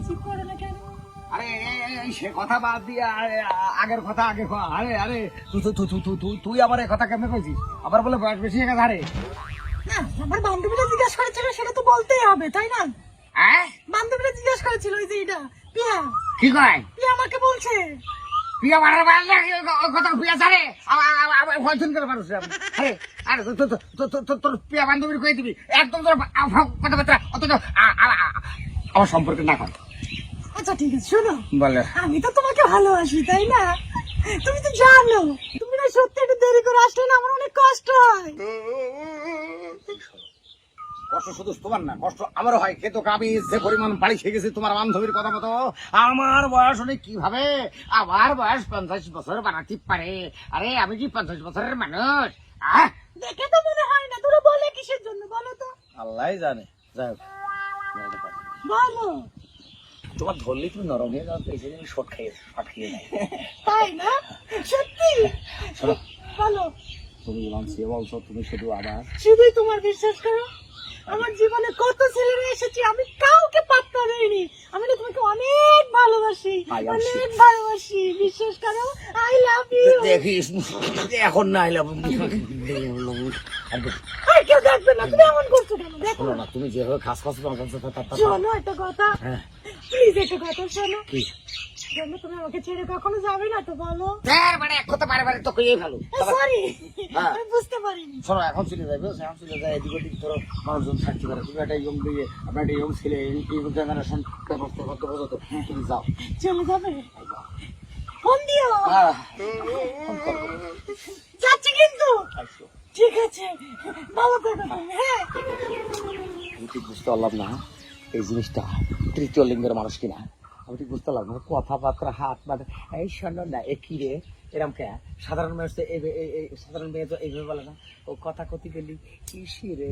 Receive করে না কেন? আরে সে কথা বাদ দিয়ে আগের কথা আগে কয়া। আরে তুই আমার এই কথা কেমনে কইছিস? আবার বলে বয়স বেশি হয়ে গেছে। আরে না, আমার বান্ধবীরা জিজ্ঞাসা করেছিল, সেটা তো বলতেই হবে, তাই না? হ্যাঁ বান্ধবীরা জিজ্ঞাসা করেছিল, ওই যে এটা পিয়া, কি কয়? পিয়া আমাকে বলছে। পিয়া মারার বাইরে ওই কথা পিয়া ছাড়ে ফোন করে মানুষ। আরে আরে তোর পিয়া বান্ধবীর কয়ে দিবি একদম তোর কথাবার্তা অত আমার সম্পর্কে না কর। আচ্ছা ঠিক আছে, শোনো, বলে আমি তো তোমাকে ভালোবাসি, তাই না? তুমি তো জানো, তুমি না সত্যি একটু দেরি করে আসলে না আমার অনেক কষ্ট হয়। কষ্ট শুধু তোমার না, কষ্ট আমারও হয়। কিন্তু আমি যে পরিমাণ বাড়ি খেয়ে গেছি তোমার বান্ধবীর কথা মতো। আমার বয়স অনেক কিভাবে আমার বয়স 50 বছর বানাতে পারে? আরে আমি কি 50 বছরের মানুষ? দেখে তো মনে হয় না। তোরা বলে কিসের জন্য বলো তো? আল্লাহ জানে। যাই হোক, বলো। তোমার ধরলে তুমি নরম হয়ে যাও, এই জন্য শর্ট খেয়ে নেয়। তাই না? সত্যি? শোনো, বলো। তুমি মানছি বলছো, তুমি শুধু আবার শুধুই তোমার বিশ্বাস করো, আমার জীবনে কত ছেলেরা এসেছে, আমি কাউকে পাত্তা দেইনি। আমি না তোমাকে অনেক ভালোবাসি, অনেক ভালোবাসি, বিশ্বাস করো। I love you. দেখিস এখন না এলাম। কেউ দেখবে না, তুমি এমন করছো কেন? দেখো শোনো না, তুমি যেভাবে খাস খাস শোনো একটা কথা, হ্যাঁ প্লিজ একটা কথা শোনো। কি শোনো, তুমি আমাকে ছেড়ে কখনো যাবে না তো? বলো। মানে এক কথা বারে বারে তো কইয়ে ভালো। সরি, হ্যাঁ। আমি বুঝতে পারিনি। শোনো, এখন চলে যাবে, এখন চলে যায় এদিক ওদিক ধরো মানুষজন থাকতে পারে। তুমি একটা ইয়ং দিয়ে আপনার একটা ইয়ং ছেলে, এই জেনারেশন ব্যবস্থা করতে বোঝো তো, তুমি যাও। চলে যাবে? ফোন দিও। ফোন করবো। যাচ্ছি কিন্তু। আসো। ঠিক আছে, ভালো থেকো তুমি। হ্যাঁ, আমি ঠিক বুঝতে পারলাম না এই জিনিসটা তৃতীয় লিঙ্গের মানুষ কিনা। আমি ঠিক বুঝতে পারলাম না কথাবার্তা, হাত মাথা। এই শোনো না, এ কি রে এরম কে? সাধারণ মানুষ তো সাধারণ মেয়ে তো এইভাবে বলে না। ও কথা কথি গেলি ইসি রে